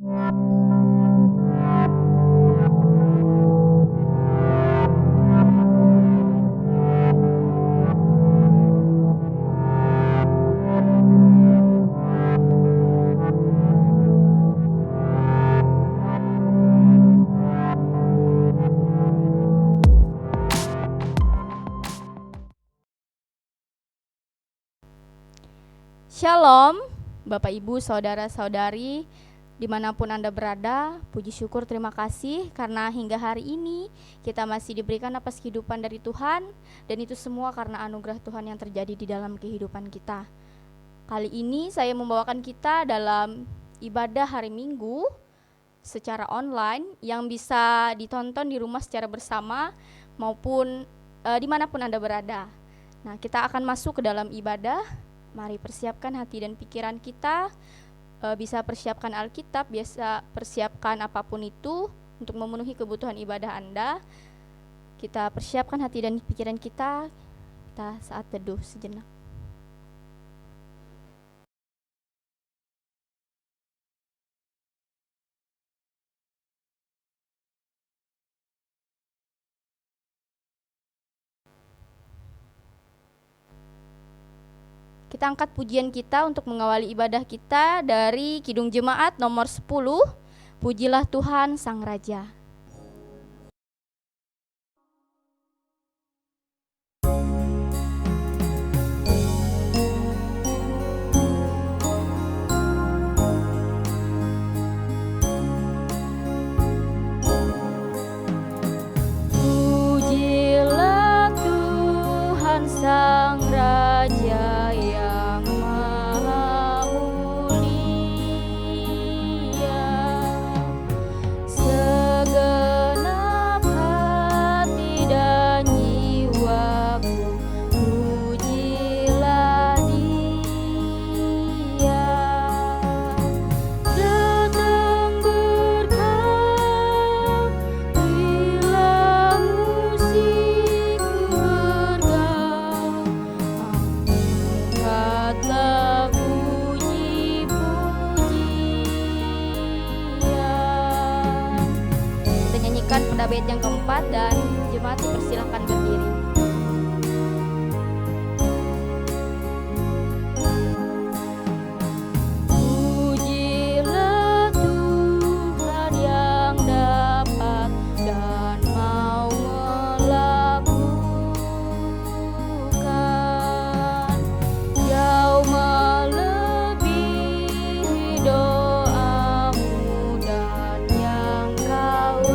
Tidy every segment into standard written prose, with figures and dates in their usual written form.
Shalom, Bapak Ibu, Saudara-saudari, dimanapun Anda berada, puji syukur terima kasih karena hingga hari ini kita masih diberikan napas kehidupan dari Tuhan, dan itu semua karena anugerah Tuhan yang terjadi di dalam kehidupan kita. Kali ini saya membawakan kita dalam ibadah hari Minggu secara online yang bisa ditonton di rumah secara bersama maupun dimanapun Anda berada. Nah, kita akan masuk ke dalam ibadah. Mari persiapkan hati dan pikiran kita, bisa persiapkan Alkitab, biasa persiapkan apapun itu untuk memenuhi kebutuhan ibadah Anda. Kita persiapkan hati dan pikiran kita saat teduh sejenak. Kita angkat pujian kita untuk mengawali ibadah kita dari Kidung Jemaat nomor 10, Pujilah Tuhan Sang Raja. Pujilah Tuhan Sang Raja, bait yang keempat, dan jemaat dipersilakan berdiri. Pujilah Tuhan yang dapat dan mau melakukan, jauh melebihi doamu dan yang kau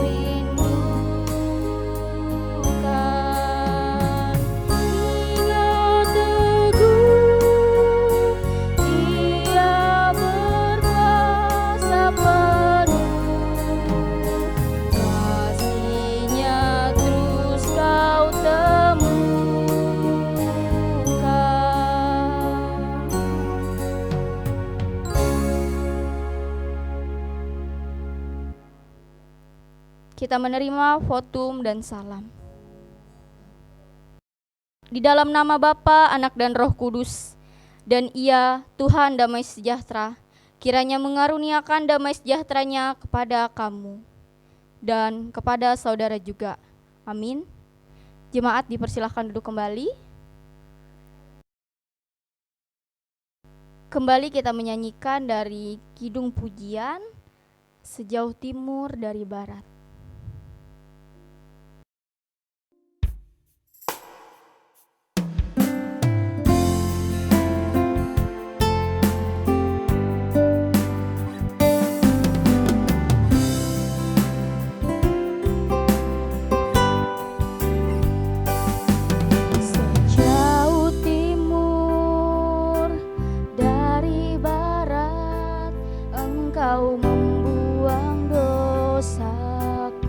kita menerima votum dan salam. Di dalam nama Bapa, Anak dan Roh Kudus, dan Ia, Tuhan damai sejahtera, kiranya mengaruniakan damai sejahteranya kepada kamu dan kepada saudara juga. Amin. Jemaat dipersilahkan duduk kembali. Kembali kita menyanyikan dari Kidung Pujian, Sejauh Timur dari Barat. Kau membuang dosaku,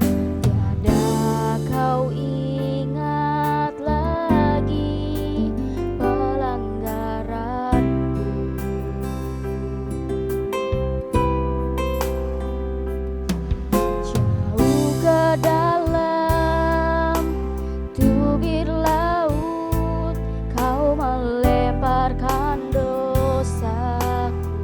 tiada kau ingat lagi pelanggaranku. Jauh ke dalam tubir laut, kau melemparkan dosaku.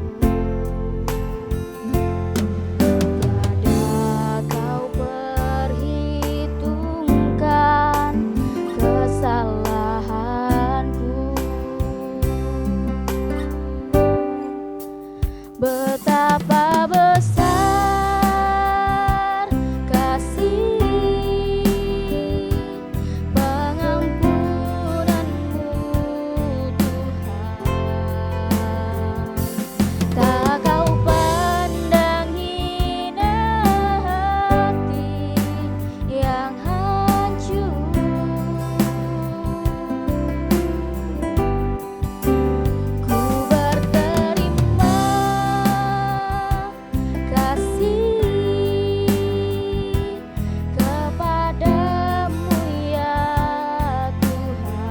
Betapa besar kasih pengampunanmu Tuhan. Tak kau pandang hina hati yang hancur. Ku berterima kasih kepadamu ya Tuhan.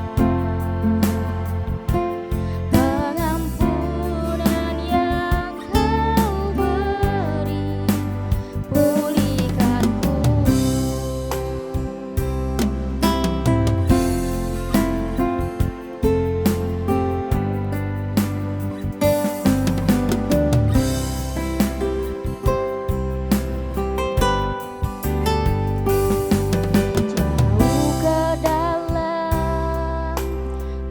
Pengampunan yang kau beri pulihkanku. Jauh ke dalam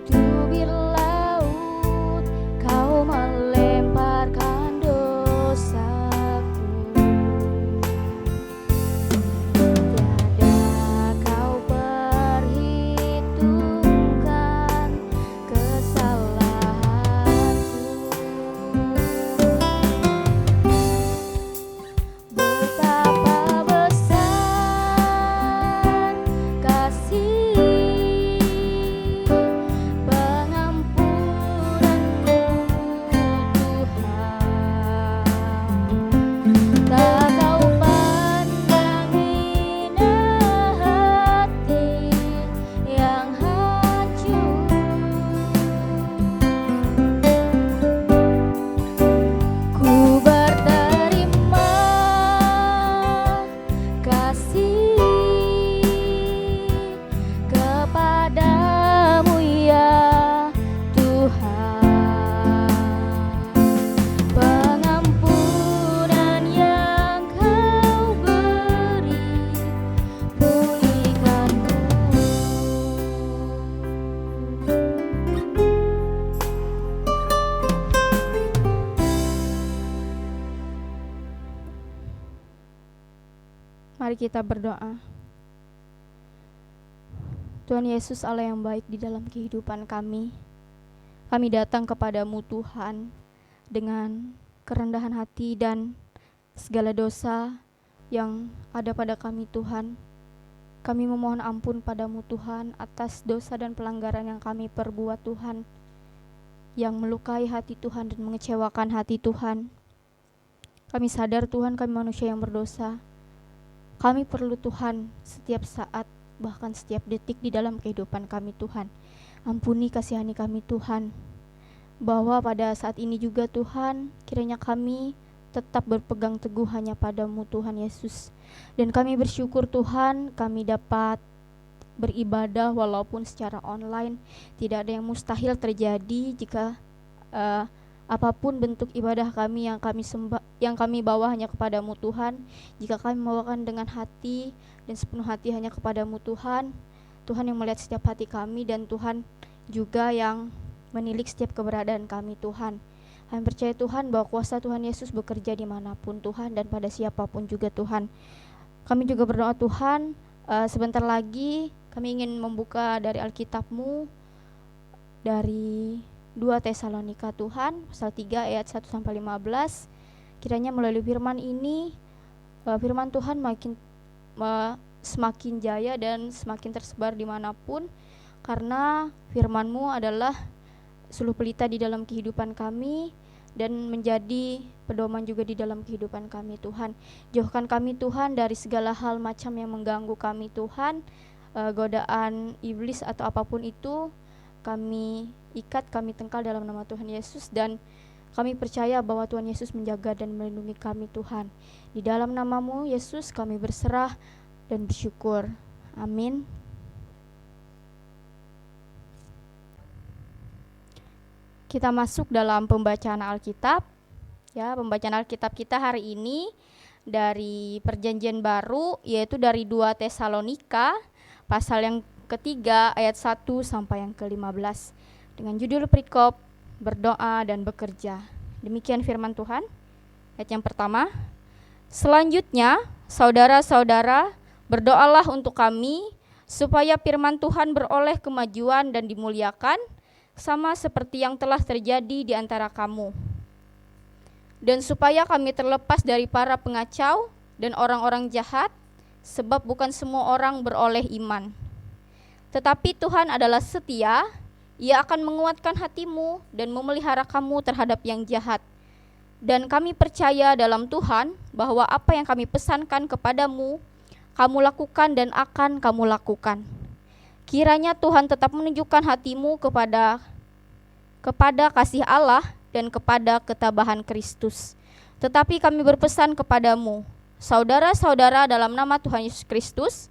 tubir laut kau melemparkan dosaku. Tiada kau perhitungkan kesalahanku. Betapa besar kasih pengampunanmu Tuhan. Tak kau pandang hina hati yang hancur. Ku berterima kasih kepadamu ya Tuhan. Pengampunan yang kau beri pulihkanku. Mari kita berdoa. Tuhan Yesus, Allah yang baik di dalam kehidupan kami datang kepadamu Tuhan dengan kerendahan hati dan segala dosa yang ada pada kami Tuhan. Kami memohon ampun padamu Tuhan atas dosa dan pelanggaran yang kami perbuat Tuhan, yang melukai hati Tuhan dan mengecewakan hati Tuhan. Kami sadar Tuhan kami manusia yang berdosa. Kami perlu Tuhan setiap saat, bahkan setiap detik di dalam kehidupan kami Tuhan. Ampuni, kasihani kami Tuhan. Bahwa pada saat ini juga Tuhan, kiranya kami tetap berpegang teguh hanya padamu Tuhan Yesus. Dan kami bersyukur Tuhan, kami dapat beribadah walaupun secara online. Tidak ada yang mustahil terjadi jika apapun bentuk ibadah kami yang kami sembah, yang kami bawa hanya kepadamu Tuhan. Jika kami membawakan dengan hati dan sepenuh hati hanya kepadamu Tuhan, Tuhan yang melihat setiap hati kami, dan Tuhan juga yang menilik setiap keberadaan kami Tuhan. Kami percaya Tuhan bahwa kuasa Tuhan Yesus bekerja dimanapun Tuhan dan pada siapapun juga Tuhan. Kami juga berdoa Tuhan, sebentar lagi kami ingin membuka dari Alkitab-Mu dari 2 Tesalonika Tuhan, pasal 3 ayat 1-15. Kiranya melalui firman ini, firman Tuhan semakin jaya dan semakin tersebar dimanapun, karena firman-Mu adalah suluh pelita di dalam kehidupan kami dan menjadi pedoman juga di dalam kehidupan kami Tuhan. Jauhkan kami Tuhan dari segala hal macam yang mengganggu kami Tuhan, godaan iblis atau apapun itu, kami ikat, kami tengkal dalam nama Tuhan Yesus, dan kami percaya bahwa Tuhan Yesus menjaga dan melindungi kami Tuhan. Di dalam nama-Mu Yesus kami berserah dan bersyukur. Amin. Kita masuk dalam pembacaan Alkitab. Ya, pembacaan Alkitab kita hari ini dari Perjanjian Baru, yaitu dari 2 Tesalonika pasal yang ketiga ayat 1 sampai yang ke-15 dengan judul perikop berdoa dan bekerja. Demikian firman Tuhan. Ayat yang pertama, selanjutnya saudara-saudara, berdoalah untuk kami supaya firman Tuhan beroleh kemajuan dan dimuliakan, sama seperti yang telah terjadi di antara kamu. Dan supaya kami terlepas dari para pengacau dan orang-orang jahat, sebab bukan semua orang beroleh iman. Tetapi Tuhan adalah setia, Ia akan menguatkan hatimu dan memelihara kamu terhadap yang jahat. Dan kami percaya dalam Tuhan bahwa apa yang kami pesankan kepadamu, kamu lakukan dan akan kamu lakukan. Kiranya Tuhan tetap menunjukkan hatimu kepada kasih Allah dan kepada ketabahan Kristus. Tetapi kami berpesan kepadamu, saudara-saudara dalam nama Tuhan Yesus Kristus,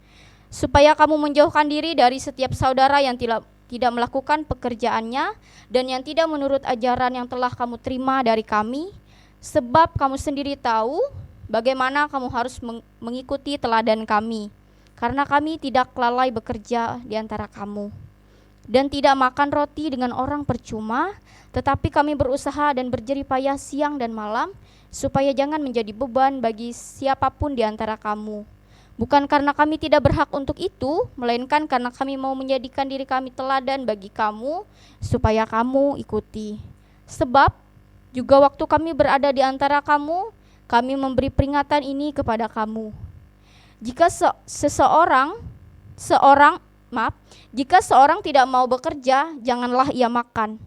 supaya kamu menjauhkan diri dari setiap saudara yang tidak melakukan pekerjaannya dan yang tidak menurut ajaran yang telah kamu terima dari kami, sebab kamu sendiri tahu bagaimana kamu harus mengikuti teladan kami, karena kami tidak lalai bekerja di antara kamu, dan tidak makan roti dengan orang percuma, tetapi kami berusaha dan berjerih payah siang dan malam, supaya jangan menjadi beban bagi siapapun di antara kamu. Bukan karena kami tidak berhak untuk itu, melainkan karena kami mau menjadikan diri kami teladan bagi kamu, supaya kamu ikuti. Sebab juga waktu kami berada di antara kamu, kami memberi peringatan ini kepada kamu. Jika jika seorang tidak mau bekerja, janganlah ia makan.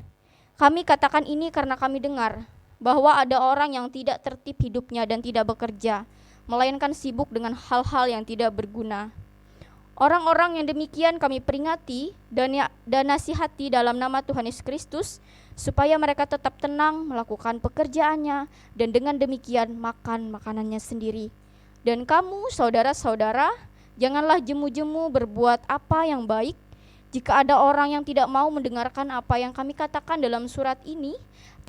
Kami katakan ini karena kami dengar bahwa ada orang yang tidak tertib hidupnya dan tidak bekerja, melainkan sibuk dengan hal-hal yang tidak berguna. Orang-orang yang demikian kami peringati dan nasihati dalam nama Tuhan Yesus Kristus, supaya mereka tetap tenang melakukan pekerjaannya dan dengan demikian makan makanannya sendiri. Dan kamu, saudara-saudara, janganlah jemu-jemu berbuat apa yang baik. Jika ada orang yang tidak mau mendengarkan apa yang kami katakan dalam surat ini,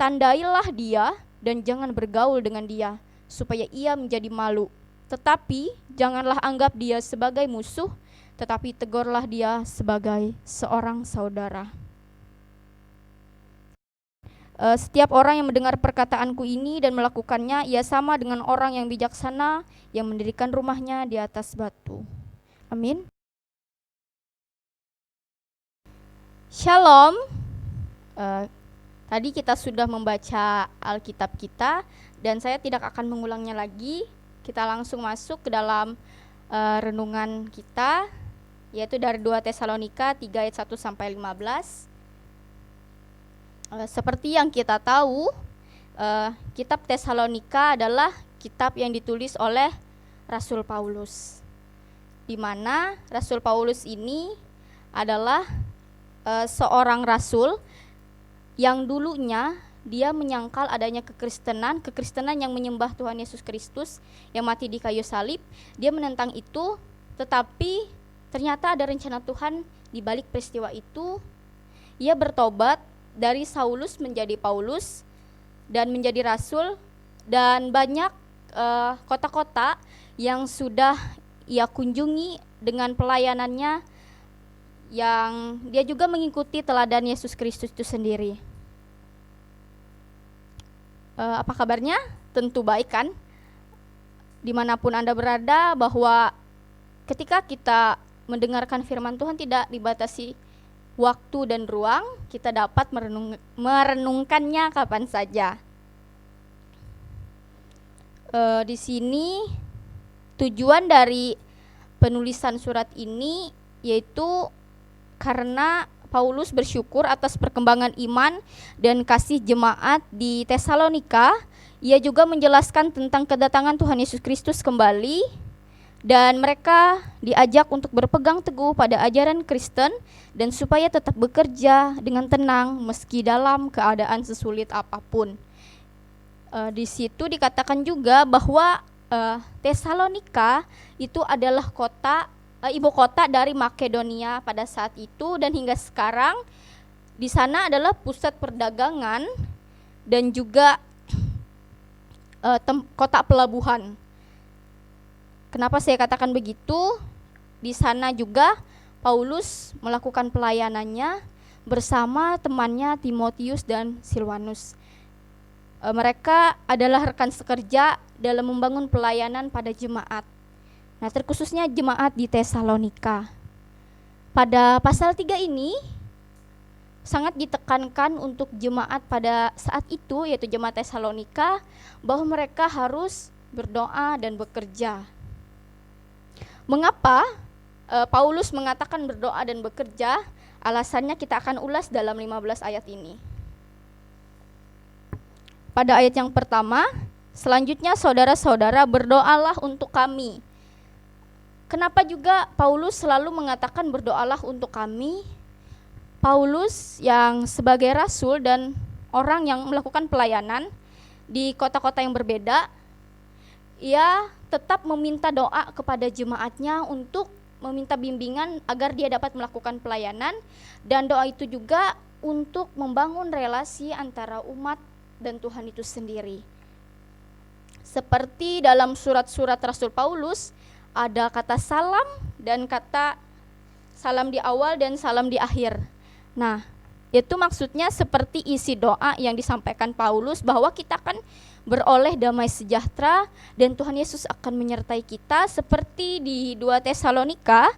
tandailah dia dan jangan bergaul dengan dia, supaya ia menjadi malu. Tetapi janganlah anggap dia sebagai musuh, tetapi tegurlah dia sebagai seorang saudara. Setiap orang yang mendengar perkataanku ini dan melakukannya, ia sama dengan orang yang bijaksana yang mendirikan rumahnya di atas batu. Amin. Shalom. Tadi kita sudah membaca Alkitab kita dan saya tidak akan mengulangnya lagi. Kita langsung masuk ke dalam renungan kita, yaitu dari 2 Tesalonika 3 ayat 1 sampai 15. Seperti yang kita tahu, kitab Tesalonika adalah kitab yang ditulis oleh Rasul Paulus, di mana Rasul Paulus ini adalah seorang rasul yang dulunya dia menyangkal adanya kekristenan yang menyembah Tuhan Yesus Kristus yang mati di kayu salib. Dia menentang itu, tetapi ternyata ada rencana Tuhan di balik peristiwa itu. Ia bertobat dari Saulus menjadi Paulus dan menjadi rasul, dan banyak kota-kota yang sudah ia kunjungi dengan pelayanannya, yang dia juga mengikuti teladan Yesus Kristus itu sendiri. Apa kabarnya? Tentu baik kan? Dimanapun Anda berada, bahwa ketika kita mendengarkan firman Tuhan tidak dibatasi waktu dan ruang, kita dapat merenungkannya kapan saja. Di sini tujuan dari penulisan surat ini yaitu karena Paulus bersyukur atas perkembangan iman dan kasih jemaat di Tesalonika. Ia juga menjelaskan tentang kedatangan Tuhan Yesus Kristus kembali, dan mereka diajak untuk berpegang teguh pada ajaran Kristen dan supaya tetap bekerja dengan tenang meski dalam keadaan sesulit apapun. Di situ dikatakan juga bahwa Tesalonika itu adalah ibu kota dari Makedonia pada saat itu, dan hingga sekarang di sana adalah pusat perdagangan dan juga kota pelabuhan. Kenapa saya katakan begitu? Di sana juga Paulus melakukan pelayanannya bersama temannya Timotius dan Silwanus. Mereka adalah rekan sekerja dalam membangun pelayanan pada jemaat. Nah, terkhususnya jemaat di Tesalonika. Pada pasal 3 ini sangat ditekankan untuk jemaat pada saat itu, yaitu jemaat Tesalonika, bahwa mereka harus berdoa dan bekerja. Mengapa Paulus mengatakan berdoa dan bekerja? Alasannya kita akan ulas dalam 15 ayat ini. Pada ayat yang pertama, selanjutnya saudara-saudara berdoalah untuk kami. Kenapa juga Paulus selalu mengatakan berdoalah untuk kami? Paulus yang sebagai rasul dan orang yang melakukan pelayanan di kota-kota yang berbeda, ia tetap meminta doa kepada jemaatnya untuk meminta bimbingan agar dia dapat melakukan pelayanan, dan doa itu juga untuk membangun relasi antara umat dan Tuhan itu sendiri. Seperti dalam surat-surat Rasul Paulus, ada kata salam dan kata salam di awal dan salam di akhir. Nah, itu maksudnya seperti isi doa yang disampaikan Paulus bahwa kita akan beroleh damai sejahtera dan Tuhan Yesus akan menyertai kita, seperti di 2 Tesalonika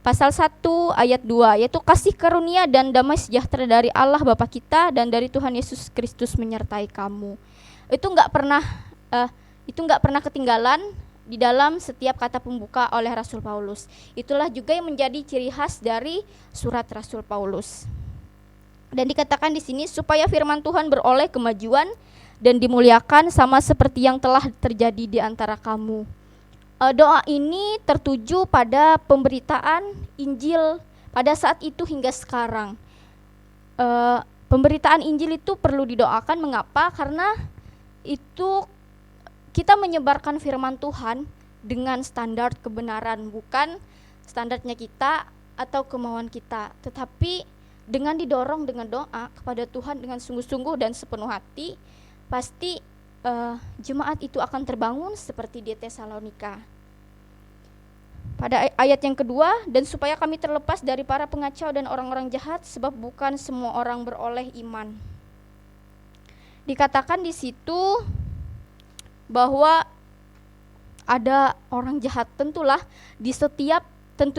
pasal 1 ayat 2, yaitu kasih karunia dan damai sejahtera dari Allah Bapa kita dan dari Tuhan Yesus Kristus menyertai kamu. Itu nggak pernah ketinggalan di dalam setiap kata pembuka oleh Rasul Paulus. Itulah juga yang menjadi ciri khas dari surat Rasul Paulus. Dan dikatakan di sini supaya firman Tuhan beroleh kemajuan dan dimuliakan sama seperti yang telah terjadi di antara kamu. Doa ini tertuju pada pemberitaan Injil pada saat itu hingga sekarang. Pemberitaan Injil itu perlu didoakan. Mengapa? Karena itu kita menyebarkan firman Tuhan dengan standar kebenaran, bukan standarnya kita atau kemauan kita, tetapi dengan didorong dengan doa kepada Tuhan dengan sungguh-sungguh dan sepenuh hati, pasti jemaat itu akan terbangun seperti di Tesalonika. Pada ayat yang kedua, dan supaya kami terlepas dari para pengacau dan orang-orang jahat, sebab bukan semua orang beroleh iman. Dikatakan di situ bahwa ada orang jahat. Tentu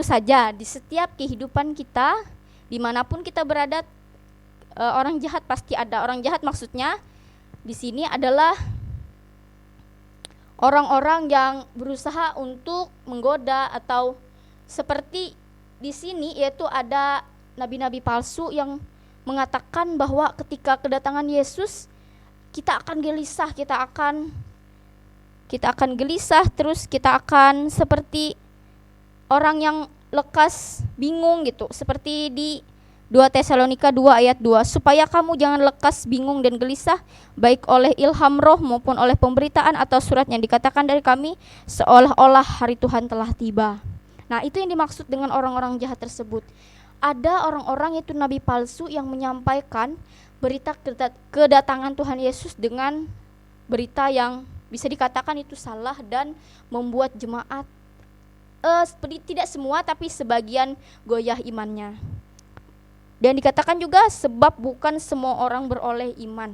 saja di setiap kehidupan kita, dimanapun kita berada, orang jahat pasti ada. Orang jahat maksudnya di sini adalah orang-orang yang berusaha untuk menggoda, atau seperti di sini yaitu ada nabi-nabi palsu yang mengatakan bahwa ketika kedatangan Yesus kita akan gelisah, kita akan gelisah, terus kita akan seperti orang yang lekas, bingung gitu, seperti di 2 Tesalonika 2 ayat 2, supaya kamu jangan lekas, bingung dan gelisah, baik oleh ilham roh maupun oleh pemberitaan atau surat yang dikatakan dari kami, seolah-olah hari Tuhan telah tiba. Nah, itu yang dimaksud dengan orang-orang jahat tersebut. Ada orang-orang, yaitu nabi palsu, yang menyampaikan berita kedatangan Tuhan Yesus dengan berita yang bisa dikatakan itu salah dan membuat jemaat, tidak semua tapi sebagian, goyah imannya. Dan dikatakan juga sebab bukan semua orang beroleh iman.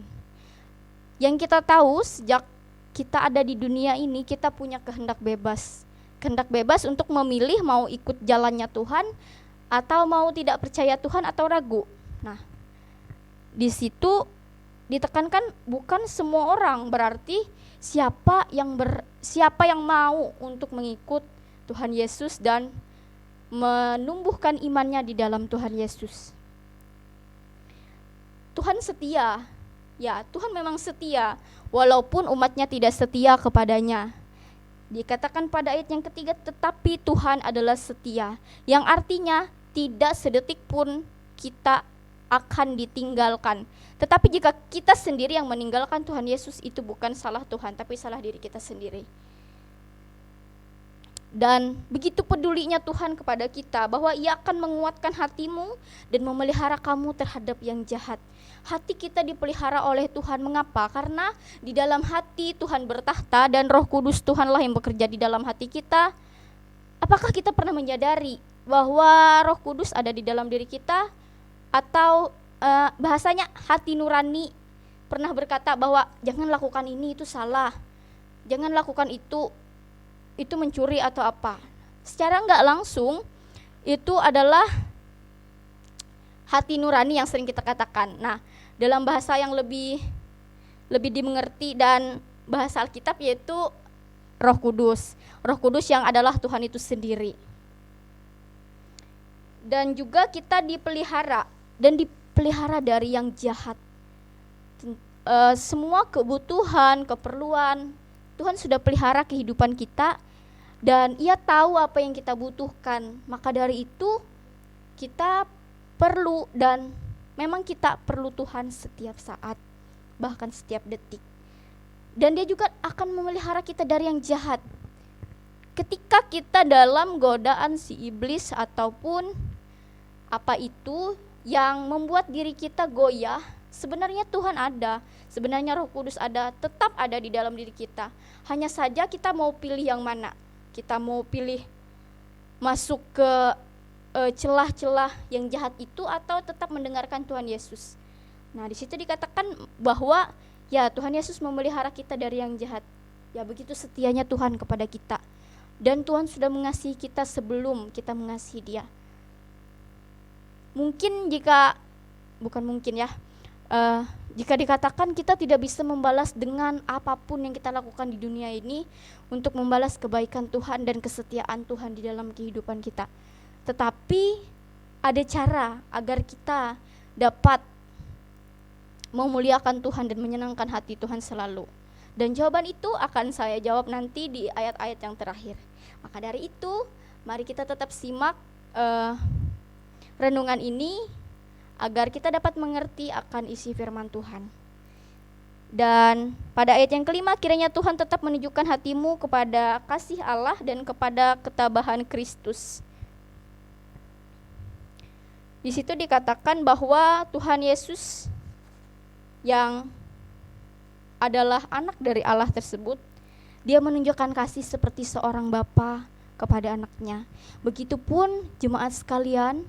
Yang kita tahu, sejak kita ada di dunia ini, kita punya kehendak bebas. Kehendak bebas untuk memilih mau ikut jalannya Tuhan atau mau tidak percaya Tuhan atau ragu. Nah, di situ ditekankan bukan semua orang, berarti siapa yang mau untuk mengikut Tuhan Yesus dan menumbuhkan imannya di dalam Tuhan Yesus. Tuhan setia, ya Tuhan memang setia, walaupun umatnya tidak setia kepadanya. Dikatakan pada ayat yang ketiga, tetapi Tuhan adalah setia, yang artinya tidak sedetik pun kita akan ditinggalkan. Tetapi jika kita sendiri yang meninggalkan Tuhan Yesus, itu bukan salah Tuhan, tapi salah diri kita sendiri. Dan begitu pedulinya Tuhan kepada kita, bahwa Ia akan menguatkan hatimu dan memelihara kamu terhadap yang jahat. Hati kita dipelihara oleh Tuhan. Mengapa? Karena di dalam hati Tuhan bertahta dan Roh Kudus Tuhanlah yang bekerja di dalam hati kita. Apakah kita pernah menyadari bahwa Roh Kudus ada di dalam diri kita? Atau bahasanya hati nurani pernah berkata bahwa jangan lakukan ini, itu salah, jangan lakukan itu mencuri atau apa. Secara nggak langsung itu adalah hati nurani yang sering kita katakan. Nah, dalam bahasa yang lebih dimengerti dan bahasa Alkitab yaitu Roh Kudus. Roh Kudus yang adalah Tuhan itu sendiri. Dan juga kita dipelihara dari yang jahat. Semua kebutuhan, keperluan Tuhan sudah pelihara kehidupan kita, dan Ia tahu apa yang kita butuhkan. Maka dari itu kita perlu, dan memang kita perlu Tuhan setiap saat, bahkan setiap detik. Dan Dia juga akan memelihara kita dari yang jahat. Ketika kita dalam godaan si iblis ataupun apa itu yang membuat diri kita goyah, sebenarnya Tuhan ada, sebenarnya Roh Kudus ada, tetap ada di dalam diri kita. Hanya saja kita mau pilih yang mana. Kita mau pilih masuk ke celah-celah yang jahat itu atau tetap mendengarkan Tuhan Yesus. Nah, di situ dikatakan bahwa ya Tuhan Yesus memelihara kita dari yang jahat. Ya begitu setianya Tuhan kepada kita. Dan Tuhan sudah mengasihi kita sebelum kita mengasihi Dia. Jika dikatakan kita tidak bisa membalas dengan apapun yang kita lakukan di dunia ini untuk membalas kebaikan Tuhan dan kesetiaan Tuhan di dalam kehidupan kita. Tetapi ada cara agar kita dapat memuliakan Tuhan dan menyenangkan hati Tuhan selalu. Dan jawaban itu akan saya jawab nanti di ayat-ayat yang terakhir. Maka dari itu, mari kita tetap simak renungan ini agar kita dapat mengerti akan isi firman Tuhan. Dan pada ayat yang kelima, kiranya Tuhan tetap menunjukkan hatimu kepada kasih Allah dan kepada ketabahan Kristus. Di situ dikatakan bahwa Tuhan Yesus yang adalah anak dari Allah tersebut, Dia menunjukkan kasih seperti seorang bapa kepada anaknya. Begitupun jemaat sekalian,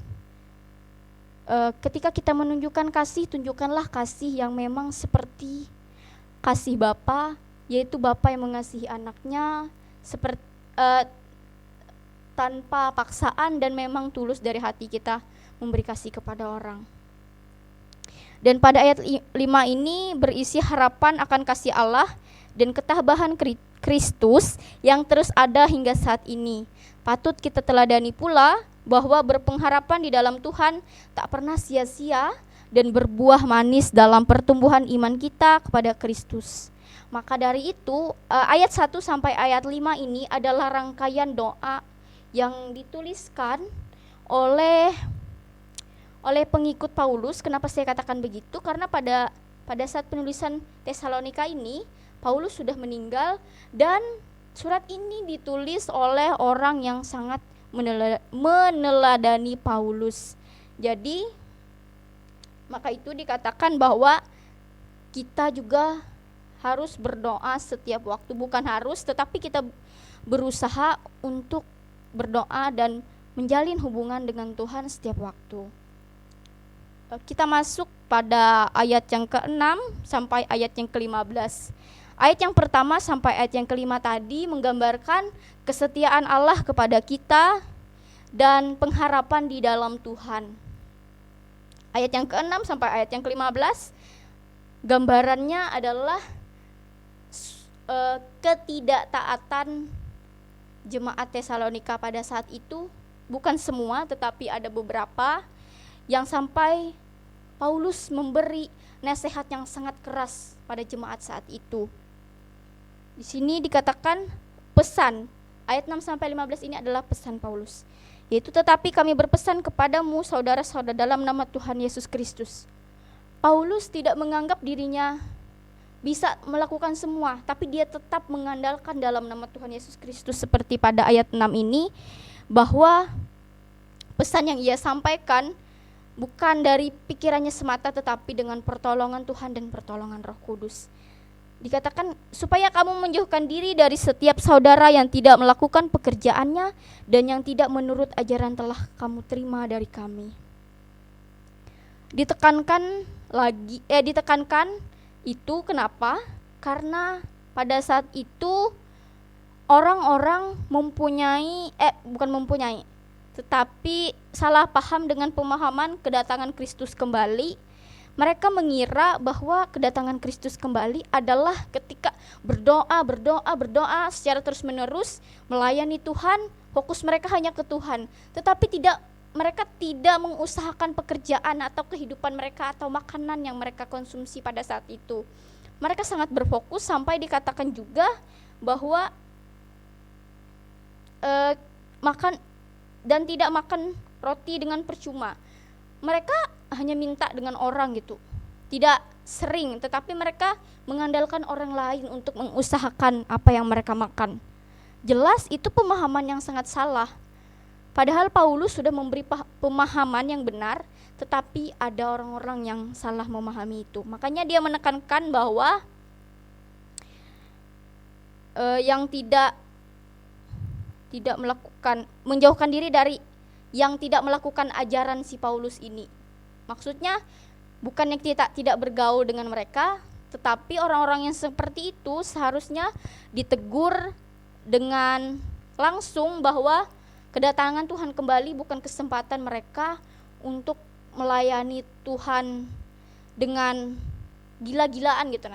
ketika kita menunjukkan kasih, tunjukkanlah kasih yang memang seperti kasih bapa, yaitu bapa yang mengasihi anaknya seperti tanpa paksaan dan memang tulus dari hati kita memberi kasih kepada orang. Dan pada ayat 5 ini berisi harapan akan kasih Allah dan ketabahan Kristus yang terus ada hingga saat ini. Patut kita teladani pula bahwa berpengharapan di dalam Tuhan tak pernah sia-sia dan berbuah manis dalam pertumbuhan iman kita kepada Kristus. Maka dari itu ayat 1 sampai ayat 5 ini adalah rangkaian doa yang dituliskan oleh pengikut Paulus. Kenapa saya katakan begitu? Karena pada saat penulisan Tesalonika ini Paulus sudah meninggal, dan surat ini ditulis oleh orang yang sangat meneladani Paulus. Jadi maka itu dikatakan bahwa kita juga harus berdoa setiap waktu. Bukan harus, tetapi kita berusaha untuk berdoa dan menjalin hubungan dengan Tuhan setiap waktu. Kita masuk pada ayat yang ke-6 sampai ayat yang ke-15. Ayat yang pertama sampai ayat yang kelima tadi menggambarkan kesetiaan Allah kepada kita dan pengharapan di dalam Tuhan. Ayat yang ke-6 sampai ayat yang ke-15 gambarannya adalah ketidaktaatan jemaat Tesalonika pada saat itu. Bukan semua, tetapi ada beberapa yang sampai Paulus memberi nasihat yang sangat keras pada jemaat saat itu. Di sini dikatakan pesan, ayat 6 sampai 15 ini adalah pesan Paulus, yaitu tetapi kami berpesan kepadamu saudara-saudara dalam nama Tuhan Yesus Kristus. Paulus tidak menganggap dirinya bisa melakukan semua, tapi dia tetap mengandalkan dalam nama Tuhan Yesus Kristus, seperti pada ayat 6 ini, bahwa pesan yang ia sampaikan bukan dari pikirannya semata, tetapi dengan pertolongan Tuhan dan pertolongan Roh Kudus. Dikatakan supaya kamu menjauhkan diri dari setiap saudara yang tidak melakukan pekerjaannya dan yang tidak menurut ajaran telah kamu terima dari kami. Ditekankan Itu kenapa? Karena pada saat itu orang-orang bukan mempunyai, tetapi salah paham dengan pemahaman kedatangan Kristus kembali. Mereka mengira bahwa kedatangan Kristus kembali adalah ketika berdoa secara terus-menerus, melayani Tuhan, fokus mereka hanya ke Tuhan. Tetapi mereka tidak mengusahakan pekerjaan atau kehidupan mereka atau makanan yang mereka konsumsi pada saat itu. Mereka sangat berfokus sampai dikatakan juga bahwa makan dan tidak makan roti dengan percuma. Mereka hanya minta dengan orang gitu. Tidak sering, tetapi mereka mengandalkan orang lain untuk mengusahakan apa yang mereka makan. Jelas itu pemahaman yang sangat salah. Padahal Paulus sudah memberi pemahaman yang benar, tetapi ada orang-orang yang salah memahami itu. Makanya dia menekankan bahwa yang tidak melakukan, menjauhkan diri dari yang tidak melakukan ajaran si Paulus ini. Maksudnya bukan yang tidak bergaul dengan mereka, tetapi orang-orang yang seperti itu seharusnya ditegur dengan langsung bahwa kedatangan Tuhan kembali bukan kesempatan mereka untuk melayani Tuhan dengan gila-gilaan gitu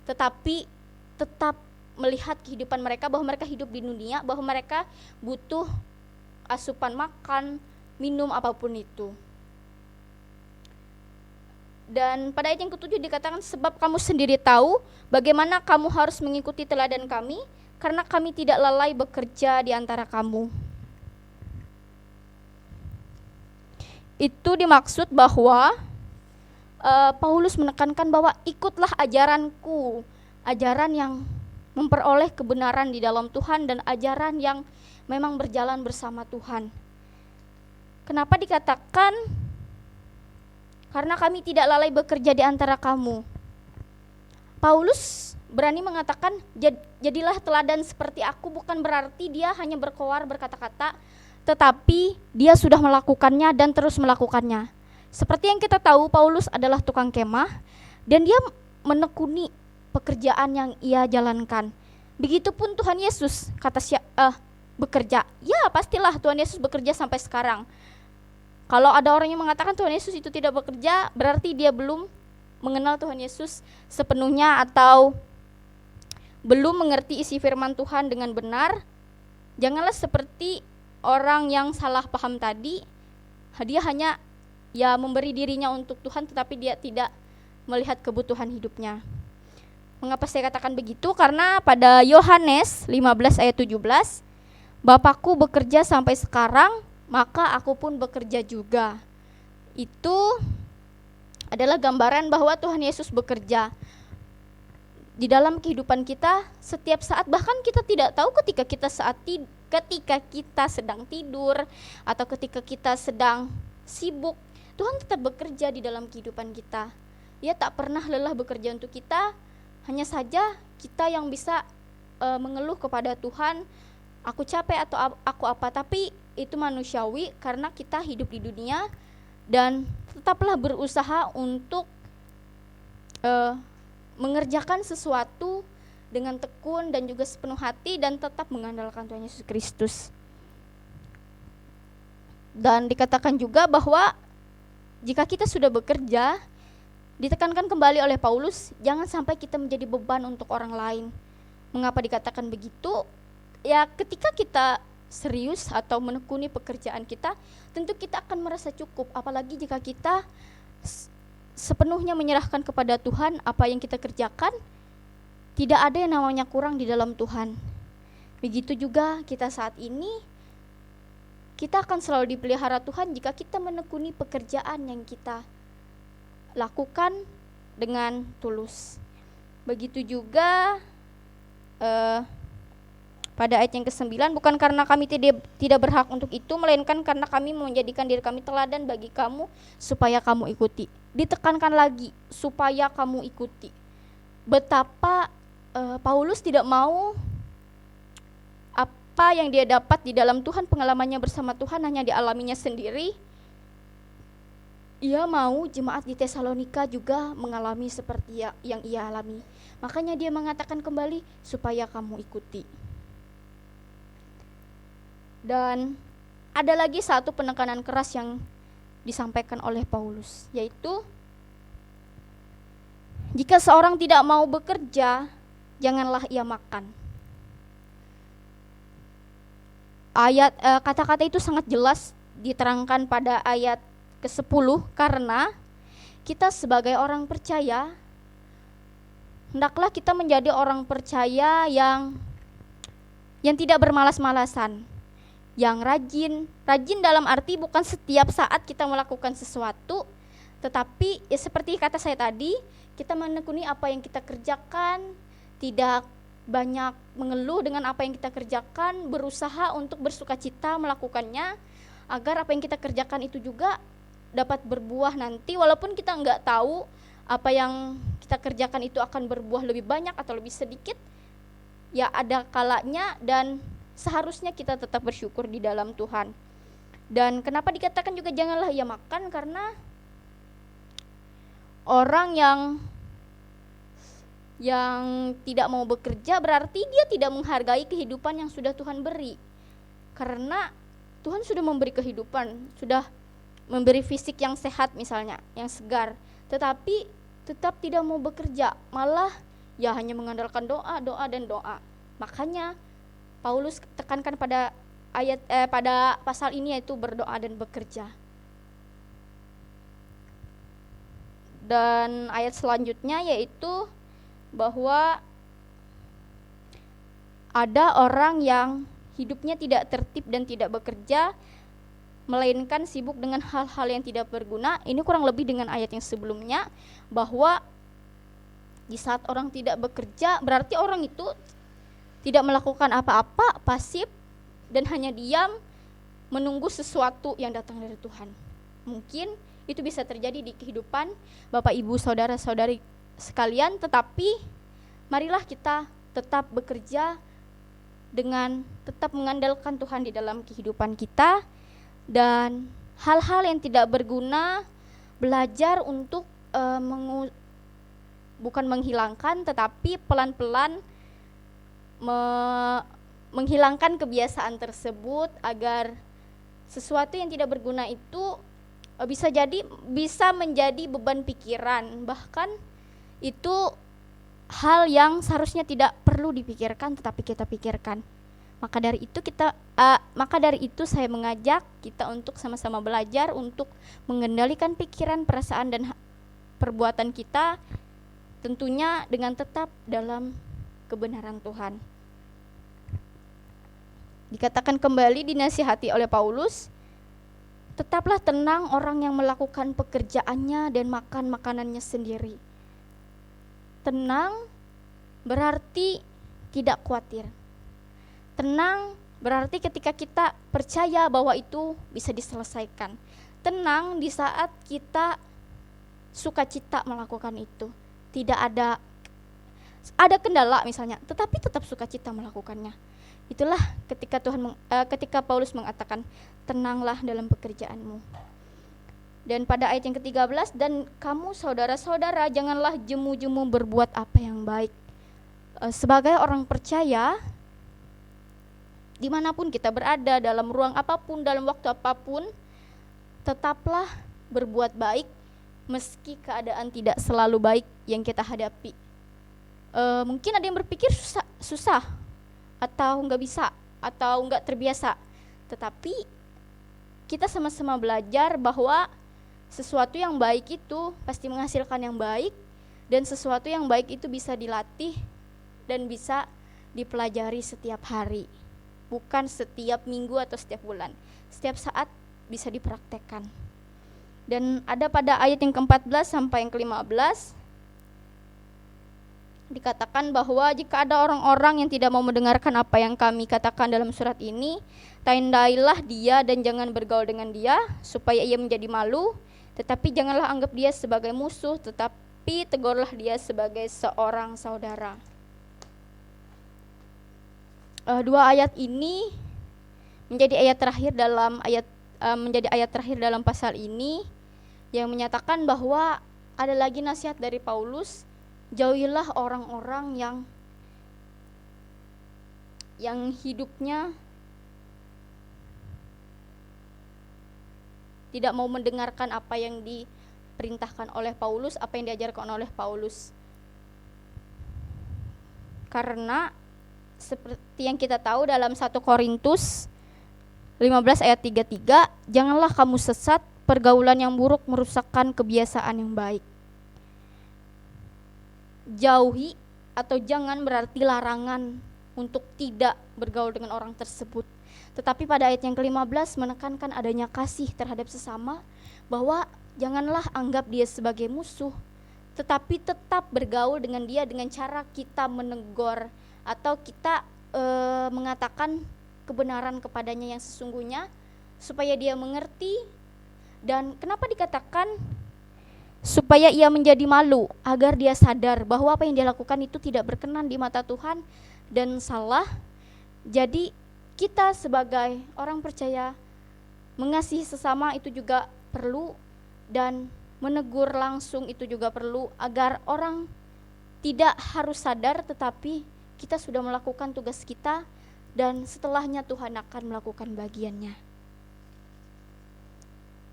tetapi tetap melihat kehidupan mereka, bahwa mereka hidup di dunia, bahwa mereka butuh asupan makan, minum, apapun itu. Dan pada ayat yang ke-7 dikatakan, sebab kamu sendiri tahu bagaimana kamu harus mengikuti teladan kami, karena kami tidak lalai bekerja di antara kamu. Itu dimaksud bahwa Paulus menekankan bahwa ikutlah ajaranku, ajaran yang memperoleh kebenaran di dalam Tuhan dan ajaran yang memang berjalan bersama Tuhan. Kenapa dikatakan karena kami tidak lalai bekerja di antara kamu? Paulus berani mengatakan jadilah teladan seperti aku, bukan berarti dia hanya berkoar berkata-kata, tetapi dia sudah melakukannya dan terus melakukannya. Seperti yang kita tahu, Paulus adalah tukang kemah dan dia menekuni pekerjaan yang ia jalankan. Begitupun Tuhan Yesus bekerja. Ya, pastilah Tuhan Yesus bekerja sampai sekarang. Kalau ada orang yang mengatakan Tuhan Yesus itu tidak bekerja, berarti dia belum mengenal Tuhan Yesus sepenuhnya atau belum mengerti isi firman Tuhan dengan benar. Janganlah seperti orang yang salah paham tadi. Dia hanya memberi dirinya untuk Tuhan, tetapi dia tidak melihat kebutuhan hidupnya. Mengapa saya katakan begitu? Karena pada Yohanes 15 ayat 17, Bapakku bekerja sampai sekarang, maka aku pun bekerja juga. Itu adalah gambaran bahwa Tuhan Yesus bekerja di dalam kehidupan kita setiap saat. Bahkan kita tidak tahu ketika kita sedang tidur atau ketika kita sedang sibuk, Tuhan tetap bekerja di dalam kehidupan kita. Dia tak pernah lelah bekerja untuk kita. Hanya saja kita yang bisa mengeluh kepada Tuhan, aku capek atau aku apa, tapi itu manusiawi karena kita hidup di dunia. Dan tetaplah berusaha untuk mengerjakan sesuatu dengan tekun dan juga sepenuh hati dan tetap mengandalkan Tuhan Yesus Kristus. Dan dikatakan juga bahwa jika kita sudah bekerja, ditekankan kembali oleh Paulus, jangan sampai kita menjadi beban untuk orang lain. Mengapa dikatakan begitu? Ya, ketika kita serius atau menekuni pekerjaan kita, tentu kita akan merasa cukup. Apalagi jika kita sepenuhnya menyerahkan kepada Tuhan apa yang kita kerjakan, tidak ada yang namanya kurang di dalam Tuhan. Begitu juga kita saat ini, kita akan selalu dipelihara Tuhan jika kita menekuni pekerjaan yang kita lakukan dengan tulus. Begitu juga pada ayat yang ke-9, bukan karena kami tidak berhak untuk itu, melainkan karena kami menjadikan diri kami teladan bagi kamu supaya kamu ikuti. Ditekankan lagi, supaya kamu ikuti. Betapa Paulus tidak mau apa yang dia dapat di dalam Tuhan, pengalamannya bersama Tuhan hanya dialaminya sendiri. ia mau jemaat di Tesalonika juga mengalami seperti yang ia alami. Makanya dia mengatakan kembali supaya kamu ikuti. Dan ada lagi satu penekanan keras yang disampaikan oleh Paulus, yaitu jika seorang tidak mau bekerja, janganlah ia makan. Kata-kata itu sangat jelas diterangkan pada ayat ke-10, karena kita sebagai orang percaya hendaklah kita menjadi orang percaya yang tidak bermalas-malasan, yang rajin dalam arti bukan setiap saat kita melakukan sesuatu, tetapi ya seperti kata saya tadi, kita menekuni apa yang kita kerjakan, tidak banyak mengeluh dengan apa yang kita kerjakan, berusaha untuk bersukacita melakukannya, agar apa yang kita kerjakan itu juga dapat berbuah nanti, walaupun kita nggak tahu apa yang kita kerjakan itu akan berbuah lebih banyak atau lebih sedikit, ya ada kalanya dan seharusnya kita tetap bersyukur di dalam Tuhan. Dan kenapa dikatakan juga janganlah ia makan, karena orang yang tidak mau bekerja berarti dia tidak menghargai kehidupan yang sudah Tuhan beri. Karena Tuhan sudah memberi kehidupan, sudah memberi fisik yang sehat misalnya, yang segar, tetapi tetap tidak mau bekerja, malah ya hanya mengandalkan doa dan doa. Makanya Paulus tekankan pada pada pasal ini, yaitu berdoa dan bekerja. Dan ayat selanjutnya yaitu bahwa ada orang yang hidupnya tidak tertib dan tidak bekerja, melainkan sibuk dengan hal-hal yang tidak berguna. Ini kurang lebih dengan ayat yang sebelumnya, bahwa di saat orang tidak bekerja berarti orang itu tidak melakukan apa-apa, pasif dan hanya diam menunggu sesuatu yang datang dari Tuhan. Mungkin itu bisa terjadi di kehidupan Bapak Ibu saudara-saudari sekalian, tetapi marilah kita tetap bekerja dengan tetap mengandalkan Tuhan di dalam kehidupan kita, dan hal-hal yang tidak berguna belajar untuk bukan menghilangkan, tetapi pelan-pelan menghilangkan kebiasaan tersebut, agar sesuatu yang tidak berguna itu bisa menjadi beban pikiran, bahkan itu hal yang seharusnya tidak perlu dipikirkan tetapi kita pikirkan. Maka dari itu saya mengajak kita untuk sama-sama belajar untuk mengendalikan pikiran, perasaan dan perbuatan kita, tentunya dengan tetap dalam kebenaran Tuhan. Dikatakan kembali, dinasihati oleh Paulus, tetaplah tenang orang yang melakukan pekerjaannya dan makan makanannya sendiri. Tenang berarti tidak khawatir. Tenang berarti ketika kita percaya bahwa itu bisa diselesaikan. Tenang di saat kita sukacita melakukan itu. Tidak ada kendala misalnya, tetapi tetap sukacita melakukannya. Itulah ketika Paulus mengatakan tenanglah dalam pekerjaanmu. Dan pada ayat yang ke-13, dan kamu saudara-saudara janganlah jemu-jemu berbuat apa yang baik. Sebagai orang percaya, dimanapun kita berada, dalam ruang apapun, dalam waktu apapun, tetaplah berbuat baik meski keadaan tidak selalu baik yang kita hadapi. Mungkin ada yang berpikir susah atau nggak bisa atau nggak terbiasa, tetapi kita sama-sama belajar bahwa sesuatu yang baik itu pasti menghasilkan yang baik, dan sesuatu yang baik itu bisa dilatih dan bisa dipelajari setiap hari, bukan setiap minggu atau setiap bulan, setiap saat bisa dipraktekkan. Dan ada pada ayat yang ke-14 sampai yang ke-15 dikatakan bahwa jika ada orang-orang yang tidak mau mendengarkan apa yang kami katakan dalam surat ini, tandailah dia dan jangan bergaul dengan dia supaya ia menjadi malu, tetapi janganlah anggap dia sebagai musuh, tetapi tegurlah dia sebagai seorang saudara. Dua ayat ini menjadi ayat terakhir dalam pasal ini, yang menyatakan bahwa ada lagi nasihat dari Paulus, jauhilah orang-orang yang hidupnya tidak mau mendengarkan apa yang diperintahkan oleh Paulus, apa yang diajarkan oleh Paulus. Karena seperti yang kita tahu dalam 1 Korintus 15 ayat 33, janganlah kamu sesat, pergaulan yang buruk merusakkan kebiasaan yang baik. Jauhi atau jangan berarti larangan untuk tidak bergaul dengan orang tersebut. Tetapi pada ayat yang ke-15 menekankan adanya kasih terhadap sesama, bahwa janganlah anggap dia sebagai musuh, tetapi tetap bergaul dengan dia dengan cara kita menegur atau kita mengatakan kebenaran kepadanya yang sesungguhnya, supaya dia mengerti. Dan kenapa dikatakan supaya ia menjadi malu, agar dia sadar bahwa apa yang dia lakukan itu tidak berkenan di mata Tuhan dan salah. Jadi kita sebagai orang percaya mengasihi sesama itu juga perlu, dan menegur langsung itu juga perlu, agar orang tidak harus sadar, tetapi kita sudah melakukan tugas kita dan setelahnya Tuhan akan melakukan bagiannya.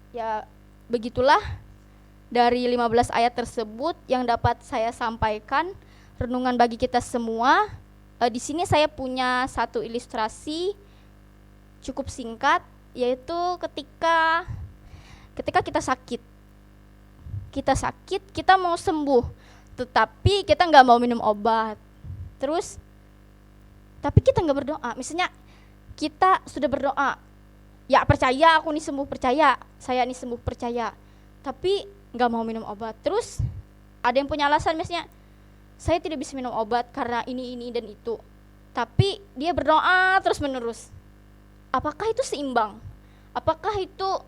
Ya, begitulah dari 15 ayat tersebut yang dapat saya sampaikan renungan bagi kita semua. Di sini saya punya satu ilustrasi cukup singkat, yaitu ketika kita sakit, kita mau sembuh, tetapi kita nggak mau minum obat. Terus, tapi kita nggak berdoa. Misalnya kita sudah berdoa, ya percaya aku nih sembuh, percaya saya nih sembuh, percaya, tapi nggak mau minum obat. Terus ada yang punya alasan, misalnya saya tidak bisa minum obat karena ini dan itu, tapi dia berdoa terus menerus. Apakah itu seimbang? Apakah itu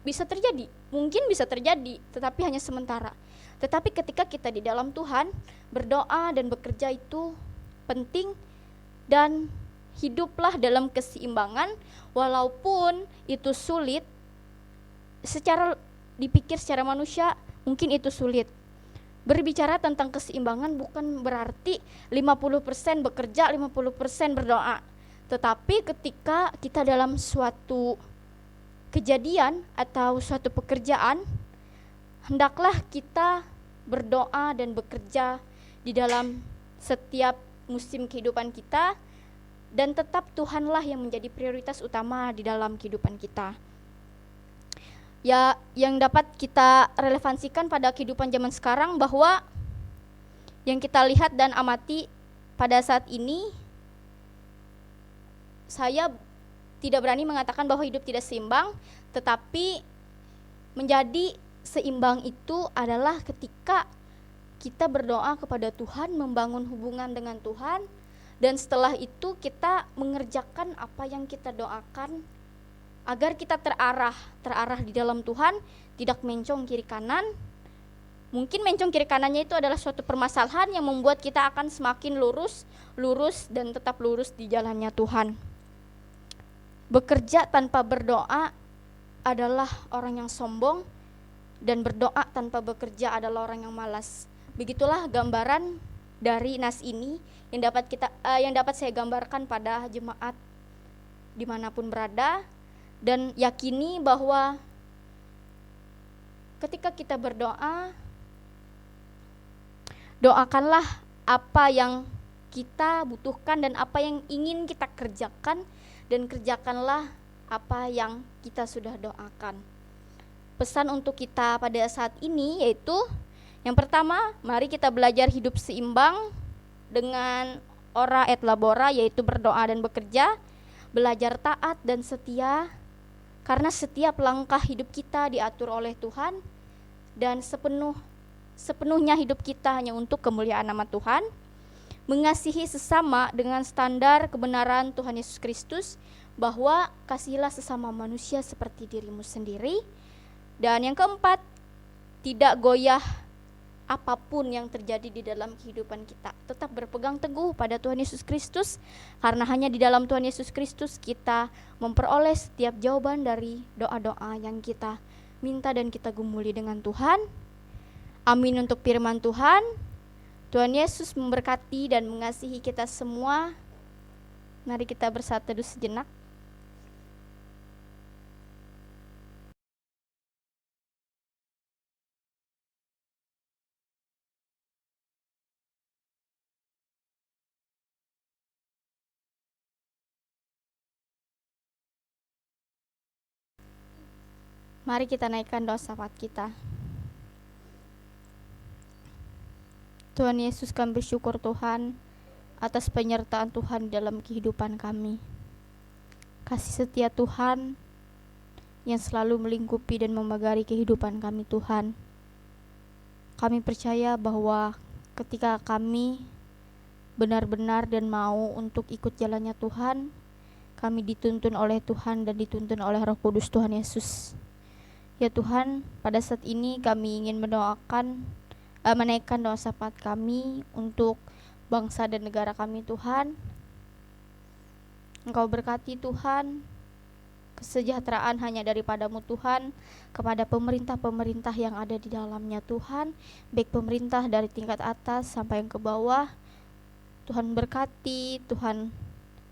bisa terjadi? Mungkin bisa terjadi, tetapi hanya sementara. Tetapi ketika kita di dalam Tuhan, berdoa dan bekerja itu penting, dan hiduplah dalam keseimbangan. Walaupun itu sulit, dipikir secara manusia mungkin itu sulit. Berbicara tentang keseimbangan bukan berarti 50% bekerja, 50% berdoa. Tetapi ketika kita dalam suatu kejadian atau suatu pekerjaan, hendaklah kita berdoa dan bekerja di dalam setiap musim kehidupan kita, dan tetap Tuhanlah yang menjadi prioritas utama di dalam kehidupan kita. Ya, yang dapat kita relevansikan pada kehidupan zaman sekarang, bahwa yang kita lihat dan amati pada saat ini, saya tidak berani mengatakan bahwa hidup tidak seimbang, tetapi menjadi seimbang itu adalah ketika kita berdoa kepada Tuhan, membangun hubungan dengan Tuhan, dan setelah itu kita mengerjakan apa yang kita doakan, agar kita terarah di dalam Tuhan, tidak mencong kiri kanan. Mungkin mencong kiri kanannya itu adalah suatu permasalahan yang membuat kita akan semakin lurus dan tetap lurus di jalannya Tuhan. Bekerja tanpa berdoa adalah orang yang sombong, dan berdoa tanpa bekerja adalah orang yang malas. Begitulah gambaran dari nas ini yang dapat saya gambarkan pada jemaat dimanapun berada, dan yakini bahwa ketika kita berdoa, doakanlah apa yang kita butuhkan dan apa yang ingin kita kerjakan, dan kerjakanlah apa yang kita sudah doakan. Pesan untuk kita pada saat ini yaitu, yang pertama, mari kita belajar hidup seimbang dengan ora et labora, yaitu berdoa dan bekerja, belajar taat dan setia, karena setiap langkah hidup kita diatur oleh Tuhan, dan sepenuhnya hidup kita hanya untuk kemuliaan nama Tuhan. Mengasihi sesama dengan standar kebenaran Tuhan Yesus Kristus, bahwa kasihilah sesama manusia seperti dirimu sendiri. Dan yang keempat, tidak goyah apapun yang terjadi di dalam kehidupan kita, tetap berpegang teguh pada Tuhan Yesus Kristus, karena hanya di dalam Tuhan Yesus Kristus kita memperoleh setiap jawaban dari doa-doa yang kita minta dan kita gumuli dengan Tuhan. Amin untuk firman Tuhan. Tuhan Yesus memberkati dan mengasihi kita semua. Mari kita bersatu dulu sejenak. Mari kita naikkan doa syafaat kita. Tuhan Yesus, kami bersyukur Tuhan atas penyertaan Tuhan dalam kehidupan kami. Kasih setia Tuhan yang selalu melingkupi dan memagari kehidupan kami Tuhan. Kami percaya bahwa ketika kami benar-benar dan mau untuk ikut jalannya Tuhan, kami dituntun oleh Tuhan dan dituntun oleh Roh Kudus Tuhan Yesus. Ya Tuhan, pada saat ini kami ingin menaikkan doa syafaat kami untuk bangsa dan negara kami Tuhan. Engkau berkati Tuhan, kesejahteraan hanya daripadamu Tuhan, kepada pemerintah-pemerintah yang ada di dalamnya Tuhan, baik pemerintah dari tingkat atas sampai yang ke bawah. Tuhan berkati, Tuhan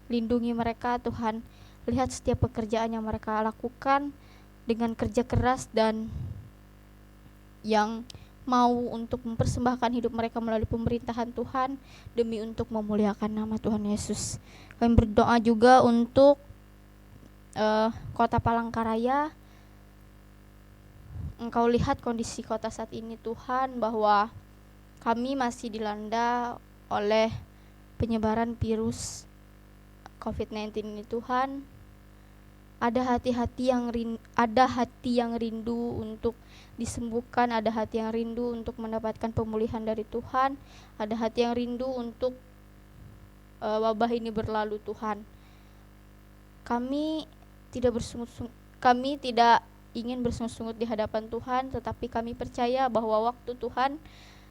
lindungi mereka, Tuhan lihat setiap pekerjaan yang mereka lakukan dengan kerja keras dan yang mau untuk mempersembahkan hidup mereka melalui pemerintahan Tuhan demi untuk memuliakan nama Tuhan Yesus. Kami berdoa juga untuk Kota Palangkaraya. Engkau lihat kondisi kota saat ini Tuhan, bahwa kami masih dilanda oleh penyebaran virus COVID-19 ini Tuhan. Ada hati yang rindu untuk disembuhkan, ada hati yang rindu untuk mendapatkan pemulihan dari Tuhan, ada hati yang rindu untuk wabah ini berlalu Tuhan. Kami tidak ingin bersungut-sungut di hadapan Tuhan, tetapi kami percaya bahwa waktu Tuhan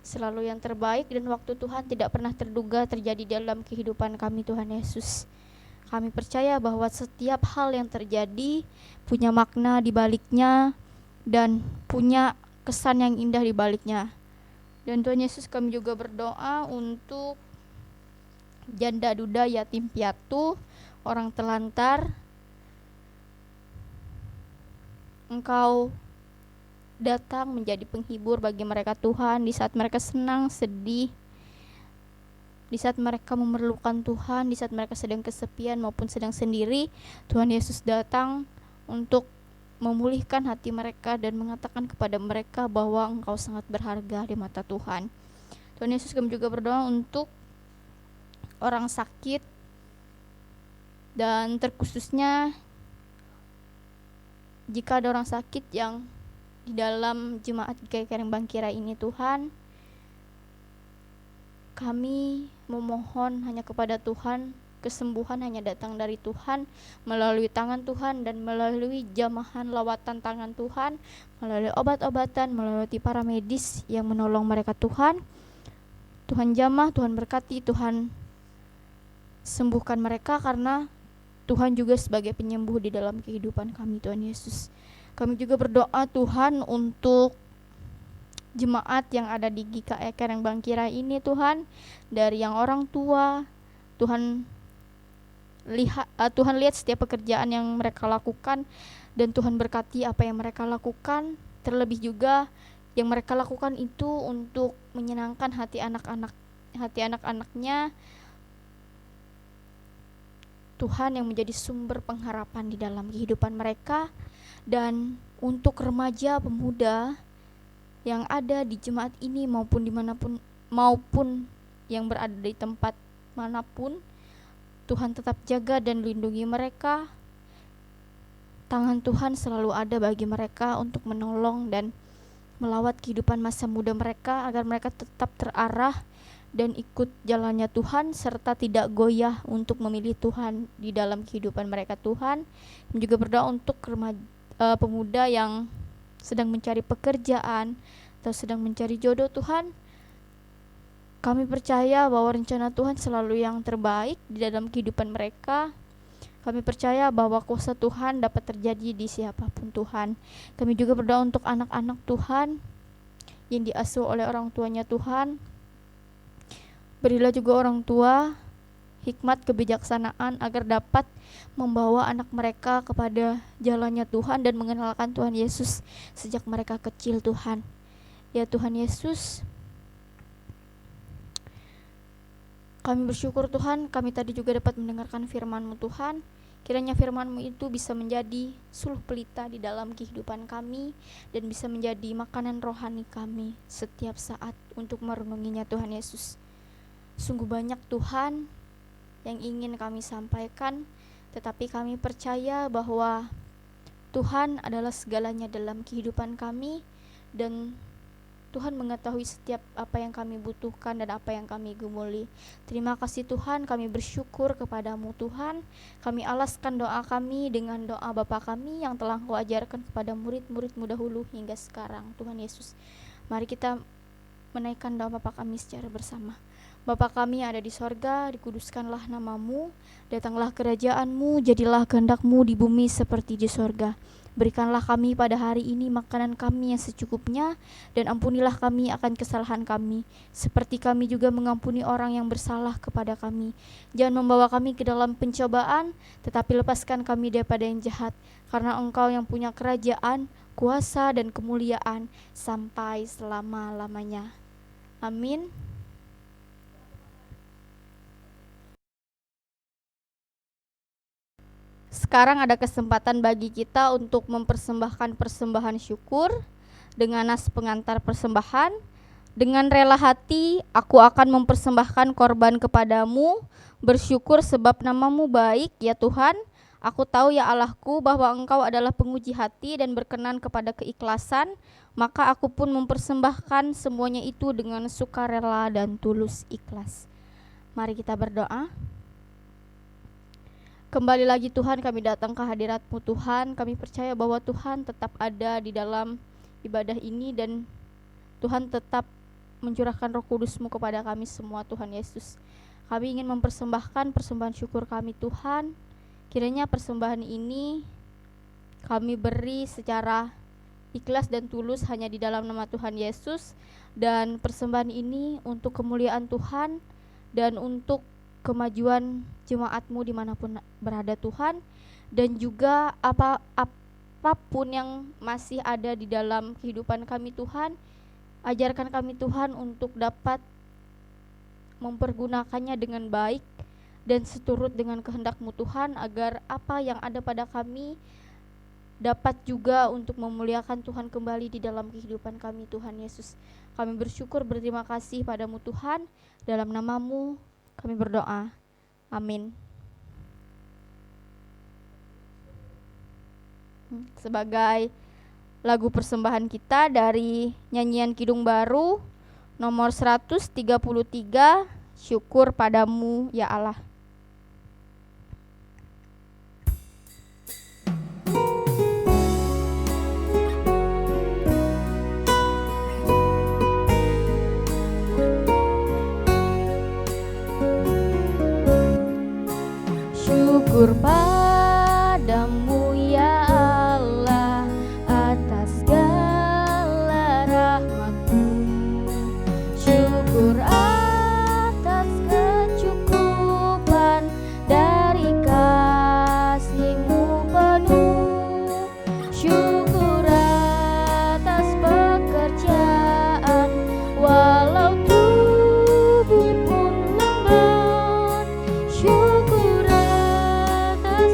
selalu yang terbaik dan waktu Tuhan tidak pernah terduga terjadi dalam kehidupan kami Tuhan Yesus. Kami percaya bahwa setiap hal yang terjadi punya makna di baliknya dan punya kesan yang indah di baliknya. Dan Tuhan Yesus, kami juga berdoa untuk janda duda, yatim piatu, orang telantar. Engkau datang menjadi penghibur bagi mereka Tuhan, di saat mereka senang, sedih, di saat mereka memerlukan Tuhan, di saat mereka sedang kesepian maupun sedang sendiri. Tuhan Yesus datang untuk memulihkan hati mereka dan mengatakan kepada mereka bahwa Engkau sangat berharga di mata Tuhan. Tuhan Yesus, kami juga berdoa untuk orang sakit, dan terkhususnya jika ada orang sakit yang di dalam jemaat GKI Bangkira ini Tuhan, kami memohon hanya kepada Tuhan, kesembuhan hanya datang dari Tuhan, melalui tangan Tuhan dan melalui jamahan lawatan tangan Tuhan, melalui obat-obatan, melalui para medis yang menolong mereka Tuhan. Tuhan jamah, Tuhan berkati, Tuhan sembuhkan mereka, karena Tuhan juga sebagai penyembuh di dalam kehidupan kami Tuhan Yesus. Kami juga berdoa Tuhan untuk jemaat yang ada di GKI Kereng Bangkira ini Tuhan, dari yang orang tua, Tuhan lihat setiap pekerjaan yang mereka lakukan, dan Tuhan berkati apa yang mereka lakukan, terlebih juga yang mereka lakukan itu untuk menyenangkan hati anak-anaknya Tuhan, yang menjadi sumber pengharapan di dalam kehidupan mereka. Dan untuk remaja pemuda yang ada di jemaat ini maupun dimanapun, maupun yang berada di tempat manapun, Tuhan tetap jaga dan lindungi mereka. Tangan Tuhan selalu ada bagi mereka untuk menolong dan melawat kehidupan masa muda mereka, agar mereka tetap terarah dan ikut jalannya Tuhan, serta tidak goyah untuk memilih Tuhan di dalam kehidupan mereka Tuhan. Dan juga berdoa untuk pemuda yang sedang mencari pekerjaan atau sedang mencari jodoh Tuhan. Kami percaya bahwa rencana Tuhan selalu yang terbaik di dalam kehidupan mereka, Kami percaya bahwa kuasa Tuhan dapat terjadi di siapapun Tuhan. Kami juga berdoa untuk anak-anak Tuhan yang diasuh oleh orang tuanya Tuhan. Berilah juga orang tua hikmat kebijaksanaan agar dapat membawa anak mereka kepada jalannya Tuhan dan mengenalkan Tuhan Yesus sejak mereka kecil Tuhan. Ya Tuhan Yesus, kami bersyukur Tuhan, kami tadi juga dapat mendengarkan firman-Mu Tuhan. Kiranya firman-Mu itu bisa menjadi suluh pelita di dalam kehidupan kami dan bisa menjadi makanan rohani kami setiap saat untuk merenunginya Tuhan Yesus. Sungguh banyak Tuhan yang ingin kami sampaikan, tetapi kami percaya bahwa Tuhan adalah segalanya dalam kehidupan kami dan Tuhan mengetahui setiap apa yang kami butuhkan dan apa yang kami gumuli. Terima kasih Tuhan, kami bersyukur kepadamu Tuhan. Kami alaskan doa kami dengan doa Bapa kami yang telah Kau ajarkan kepada murid-murid-Mu dahulu hingga sekarang. Tuhan Yesus, mari kita menaikkan doa Bapa kami secara bersama. Bapa kami yang ada di sorga, dikuduskanlah nama-Mu, datanglah kerajaan-Mu, jadilah kehendak-Mu di bumi seperti di sorga. Berikanlah kami pada hari ini makanan kami yang secukupnya, dan ampunilah kami akan kesalahan kami, seperti kami juga mengampuni orang yang bersalah kepada kami. Jangan membawa kami ke dalam pencobaan, tetapi lepaskan kami daripada yang jahat, karena Engkau yang punya kerajaan, kuasa, dan kemuliaan sampai selama-lamanya. Amin. Sekarang ada kesempatan bagi kita untuk mempersembahkan persembahan syukur dengan nas pengantar persembahan. Dengan rela hati, aku akan mempersembahkan korban kepadamu, bersyukur sebab nama-Mu baik, ya Tuhan. Aku tahu ya Allahku bahwa Engkau adalah penguji hati dan berkenan kepada keikhlasan, maka aku pun mempersembahkan semuanya itu dengan sukarela dan tulus ikhlas. Mari kita berdoa. Kembali lagi Tuhan, kami datang ke hadirat-Mu Tuhan. Kami percaya bahwa Tuhan tetap ada di dalam ibadah ini dan Tuhan tetap mencurahkan Roh Kudus-Mu kepada kami semua Tuhan Yesus. Kami ingin mempersembahkan persembahan syukur kami Tuhan. Kiranya persembahan ini kami beri secara ikhlas dan tulus hanya di dalam nama Tuhan Yesus, dan persembahan ini untuk kemuliaan Tuhan dan untuk kemajuan jemaat-Mu dimanapun berada Tuhan, dan juga apapun yang masih ada di dalam kehidupan kami Tuhan, ajarkan kami Tuhan untuk dapat mempergunakannya dengan baik dan seturut dengan kehendak-Mu Tuhan, agar apa yang ada pada kami dapat juga untuk memuliakan Tuhan kembali di dalam kehidupan kami Tuhan Yesus. Kami bersyukur, berterima kasih padamu Tuhan, dalam nama-Mu kami berdoa. Amin. Sebagai lagu persembahan kita dari nyanyian Kidung Baru nomor 133, Syukur Padamu ya Allah. Syukur padamu ya Allah atas segala rahmat-Mu. Syukur atas kecukupan dari kasih-Mu penuh. Syukur atas pekerjaan walau tubuh pun lemah. Syukur atas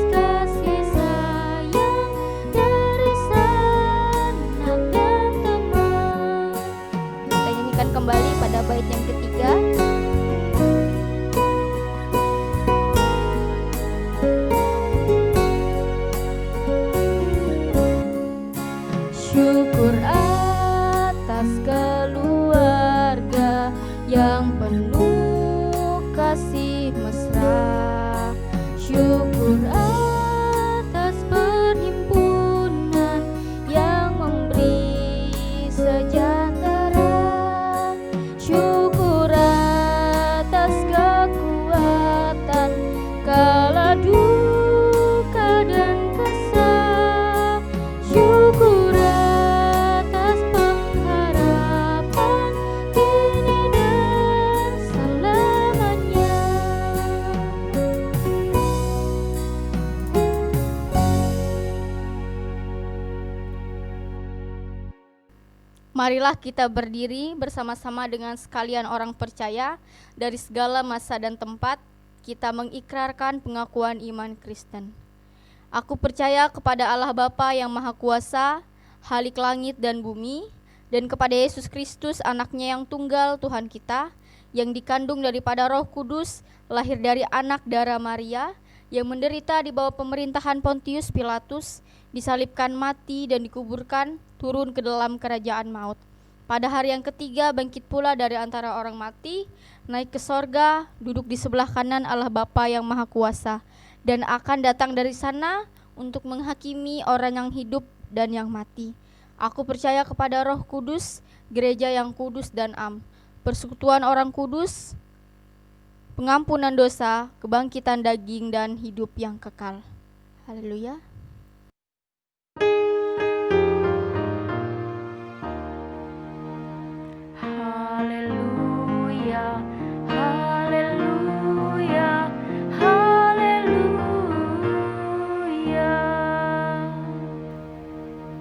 Marilah kita berdiri bersama-sama dengan sekalian orang percaya dari segala masa dan tempat. Kita mengikrarkan pengakuan iman Kristen. Aku percaya kepada Allah Bapa yang Maha Kuasa, Khalik langit dan bumi, dan kepada Yesus Kristus, anaknya yang tunggal Tuhan kita, yang dikandung daripada Roh Kudus, lahir dari anak darah Maria, yang menderita di bawah pemerintahan Pontius Pilatus, disalibkan, mati, dan dikuburkan, turun ke dalam kerajaan maut. Pada hari yang ketiga bangkit pula dari antara orang mati, naik ke sorga, duduk di sebelah kanan Allah Bapa yang Maha Kuasa, dan akan datang dari sana untuk menghakimi orang yang hidup dan yang mati. Aku percaya kepada Roh Kudus, gereja yang kudus dan am, persekutuan orang kudus, pengampunan dosa, kebangkitan daging, dan hidup yang kekal. Haleluya. Haleluya, haleluya, haleluya.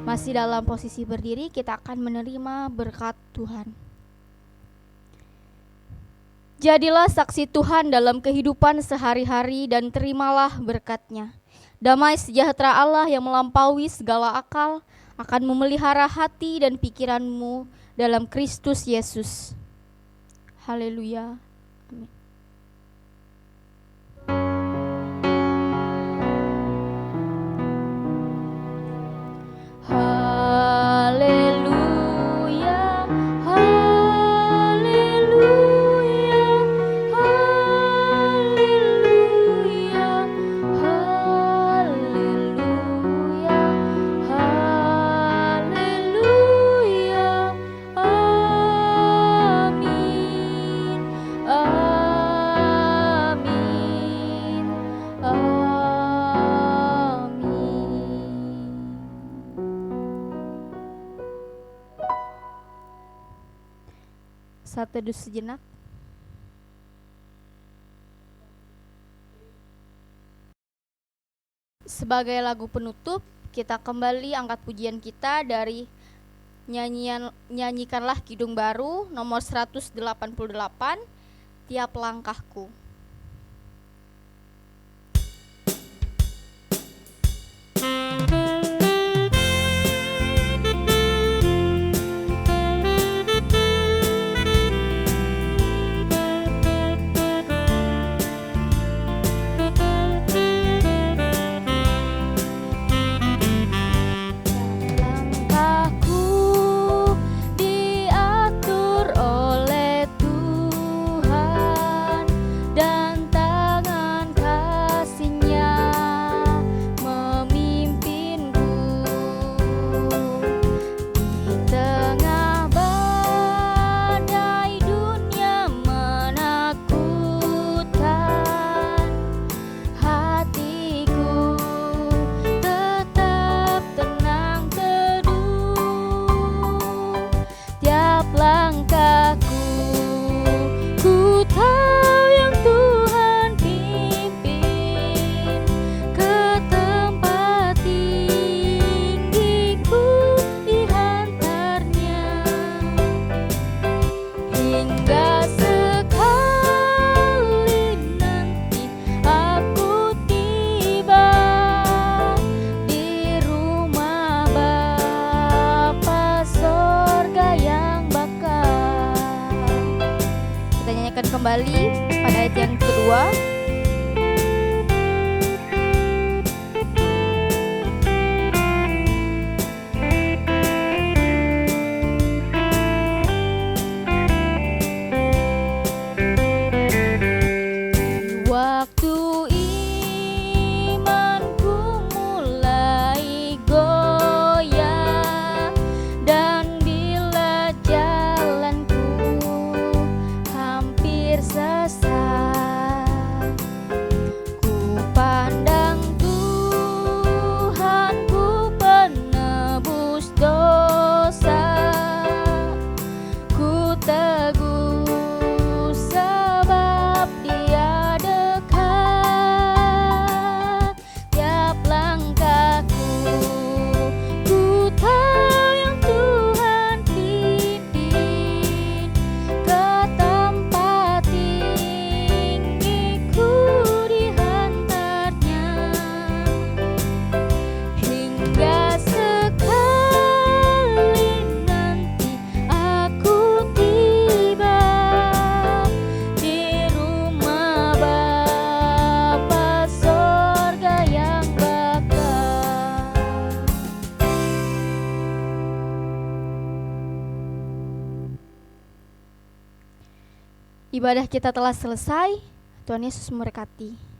Masih dalam posisi berdiri, kita akan menerima berkat Tuhan. Jadilah saksi Tuhan dalam kehidupan sehari-hari dan terimalah berkat-Nya. Damai sejahtera Allah yang melampaui segala akal akan memelihara hati dan pikiranmu dalam Kristus Yesus. Haleluya. Amin. Haleluya, haleluya, haleluya, haleluya, haleluya. Amin, amin, amin. Saat teduh sejenak. Sebagai lagu penutup, kita kembali angkat pujian kita dari Nyanyikanlah Kidung Baru nomor 188, Tiap Langkahku. Langkahku diatur oleh Tuhan, dan tangan kasih-Nya memimpinku. Di tengah badai dunia menakutkan, hatiku tetap tenang teduh. Tiap langkahku, ku tahu yang Tuhan pimpin ke tempat tinggi-Ku dihantarnya, hingga sekali nanti aku tiba di rumah Bapa sorga yang bakal. Kita nyanyikan kembali pada ayat yang kedua. Waktu imanku mulai goyah, dan bila jalanku hampir sesat, Ibadah kita telah selesai. Tuhan Yesus memberkati.